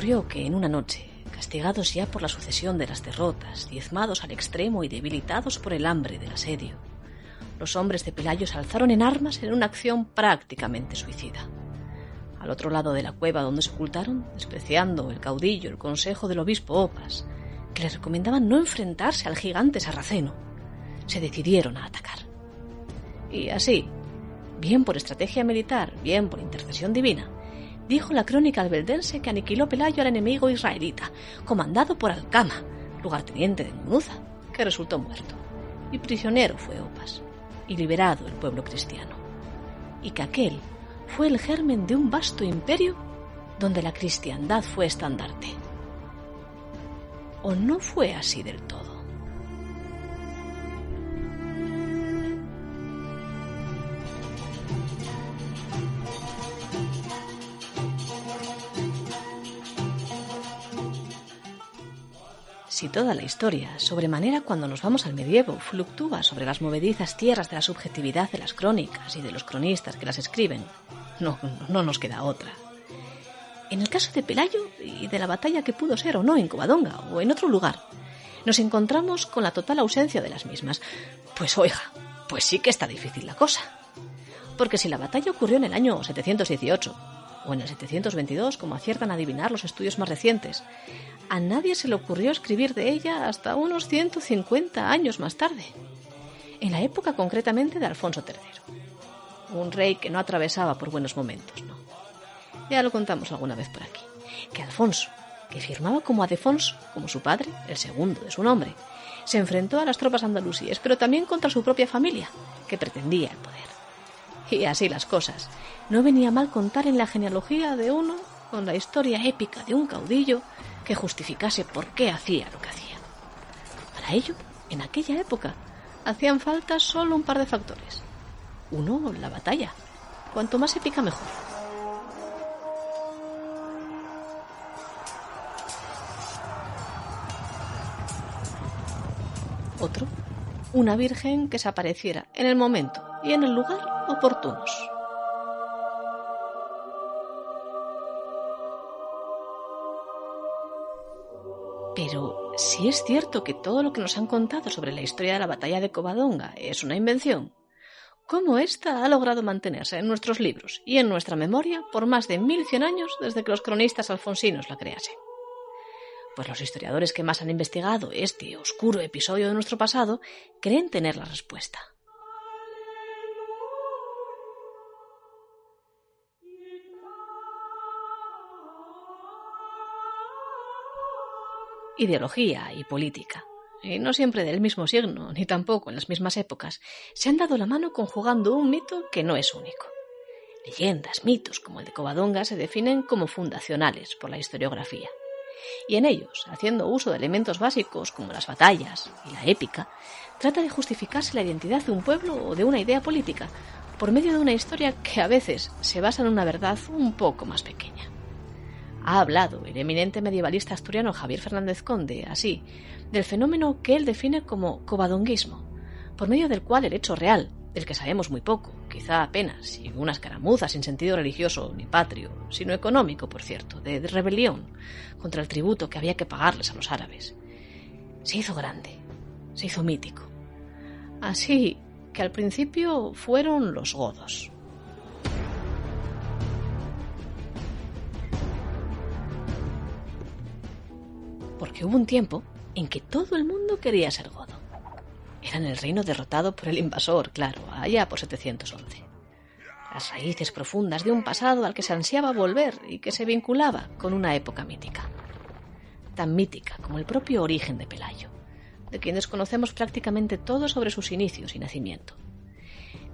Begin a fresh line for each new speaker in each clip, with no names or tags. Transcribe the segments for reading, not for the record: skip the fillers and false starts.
ocurrió que en una noche, castigados ya por la sucesión de las derrotas, diezmados al extremo y debilitados por el hambre del asedio, los hombres de Pelayo se alzaron en armas en una acción prácticamente suicida. Al otro lado de la cueva donde se ocultaron, despreciando el caudillo el consejo del obispo Opas, que les recomendaban no enfrentarse al gigante sarraceno, se decidieron a atacar. Y así, bien por estrategia militar, bien por intercesión divina, dijo la crónica albeldense que aniquiló Pelayo al enemigo israelita, comandado por Alcama, lugarteniente de Munuza, que resultó muerto, y prisionero fue Opas, y liberado el pueblo cristiano, y que aquel fue el germen de un vasto imperio donde la cristiandad fue estandarte. ¿O no fue así del todo? Si toda la historia, sobremanera cuando nos vamos al medievo, fluctúa sobre las movedizas tierras de la subjetividad de las crónicas y de los cronistas que las escriben, no nos queda otra. En el caso de Pelayo y de la batalla que pudo ser o no en Covadonga o en otro lugar, nos encontramos con la total ausencia de las mismas. Pues oiga, pues sí que está difícil la cosa. Porque si la batalla ocurrió en el año 718 o en el 722, como aciertan a adivinar los estudios más recientes, a nadie se le ocurrió escribir de ella hasta unos 150 años más tarde, en la época concretamente de Alfonso III, un rey que no atravesaba por buenos momentos, ¿no? Ya lo contamos alguna vez por aquí, que Alfonso, que firmaba como Adefonso, como su padre, el segundo de su nombre, se enfrentó a las tropas andalusíes, pero también contra su propia familia, que pretendía el poder. Y así las cosas, no venía mal contar en la genealogía de uno con la historia épica de un caudillo que justificase por qué hacía lo que hacía. Para ello, en aquella época, hacían falta solo un par de factores. Uno, la batalla. Cuanto más épica, mejor. Otro, una virgen que se apareciera en el momento y en el lugar oportunos. Pero si es cierto que todo lo que nos han contado sobre la historia de la batalla de Covadonga es una invención, ¿cómo ésta ha logrado mantenerse en nuestros libros y en nuestra memoria por más de 1100 años desde que los cronistas alfonsinos la creasen? Pues los historiadores que más han investigado este oscuro episodio de nuestro pasado creen tener la respuesta. Ideología y política, y no siempre del mismo signo, ni tampoco en las mismas épocas, se han dado la mano conjugando un mito que no es único. Leyendas, mitos como el de Covadonga se definen como fundacionales por la historiografía, y en ellos, haciendo uso de elementos básicos como las batallas y la épica, trata de justificarse la identidad de un pueblo o de una idea política por medio de una historia que a veces se basa en una verdad un poco más pequeña. Ha hablado el eminente medievalista asturiano Javier Fernández Conde, así, del fenómeno que él define como covadonguismo, por medio del cual el hecho real, del que sabemos muy poco, quizá apenas, y una escaramuza sin sentido religioso ni patrio, sino económico, por cierto, de rebelión contra el tributo que había que pagarles a los árabes, se hizo grande, se hizo mítico. Así que al principio fueron los godos. Porque hubo un tiempo en que todo el mundo quería ser godo. Eran el reino derrotado por el invasor, claro, allá por 711. Las raíces profundas de un pasado al que se ansiaba volver y que se vinculaba con una época mítica. Tan mítica como el propio origen de Pelayo, de quien desconocemos prácticamente todo sobre sus inicios y nacimiento.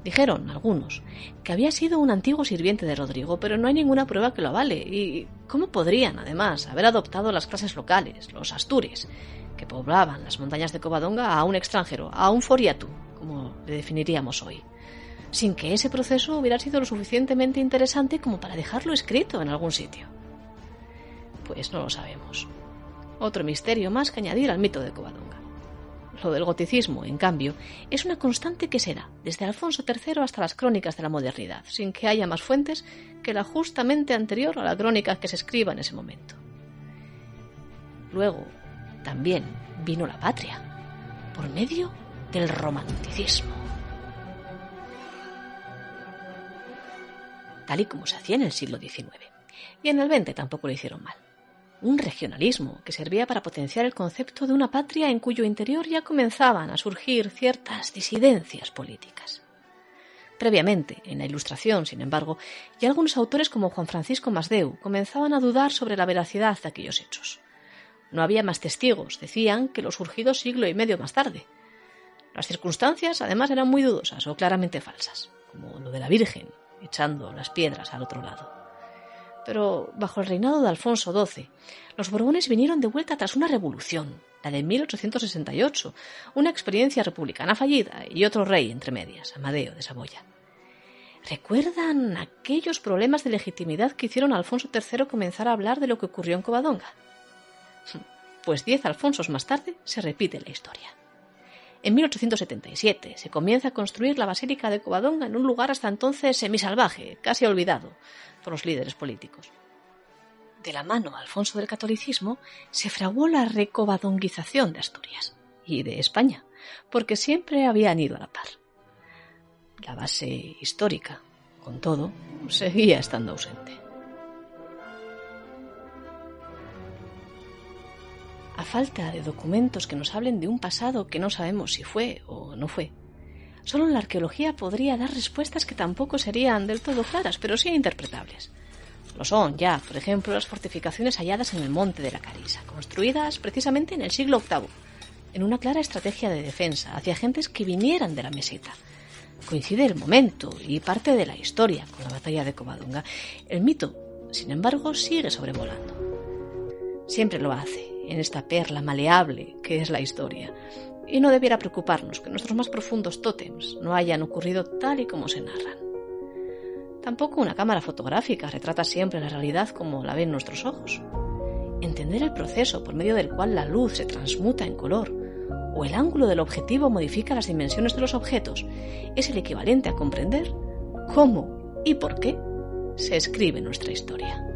Dijeron algunos que había sido un antiguo sirviente de Rodrigo, pero no hay ninguna prueba que lo avale. ¿Y cómo podrían, además, haber adoptado las clases locales, los astures, que poblaban las montañas de Covadonga, a un extranjero, a un foriatu, como le definiríamos hoy, sin que ese proceso hubiera sido lo suficientemente interesante como para dejarlo escrito en algún sitio? Pues no lo sabemos. Otro misterio más que añadir al mito de Covadonga. Lo del goticismo, en cambio, es una constante que será desde Alfonso III hasta las crónicas de la modernidad, sin que haya más fuentes que la justamente anterior a la crónica que se escriba en ese momento. Luego, también vino la patria, por medio del romanticismo. Tal y como se hacía en el siglo XIX. Y en el XX tampoco lo hicieron mal. Un regionalismo que servía para potenciar el concepto de una patria en cuyo interior ya comenzaban a surgir ciertas disidencias políticas. Previamente, en la Ilustración, sin embargo, ya algunos autores como Juan Francisco Masdeu comenzaban a dudar sobre la veracidad de aquellos hechos. No había más testigos, decían, que los surgidos siglo y medio más tarde. Las circunstancias, además, eran muy dudosas o claramente falsas, como lo de la Virgen, echando las piedras al otro lado. Pero bajo el reinado de Alfonso XII, los Borbones vinieron de vuelta tras una revolución, la de 1868, una experiencia republicana fallida y otro rey entre medias, Amadeo de Saboya. ¿Recuerdan aquellos problemas de legitimidad que hicieron a Alfonso III comenzar a hablar de lo que ocurrió en Covadonga? Pues 10 Alfonsos más tarde se repite la historia. En 1877 se comienza a construir la Basílica de Covadonga en un lugar hasta entonces semisalvaje, casi olvidado por los líderes políticos. De la mano a Alfonso del catolicismo se fraguó la recovadonguización de Asturias y de España, porque siempre habían ido a la par. La base histórica, con todo, seguía estando ausente. A falta de documentos que nos hablen de un pasado que no sabemos si fue o no fue, solo la arqueología podría dar respuestas que tampoco serían del todo claras, pero sí interpretables. Lo son ya, por ejemplo, las fortificaciones halladas en el Monte de la Carisa, construidas precisamente en el siglo VIII, en una clara estrategia de defensa hacia gentes que vinieran de la meseta. Coincide el momento y parte de la historia con la batalla de Covadonga. El mito, sin embargo, sigue sobrevolando. Siempre lo hace, en esta perla maleable que es la historia. Y no debiera preocuparnos que nuestros más profundos tótems no hayan ocurrido tal y como se narran. Tampoco una cámara fotográfica retrata siempre la realidad como la ven nuestros ojos. Entender el proceso por medio del cual la luz se transmuta en color o el ángulo del objetivo modifica las dimensiones de los objetos es el equivalente a comprender cómo y por qué se escribe nuestra historia.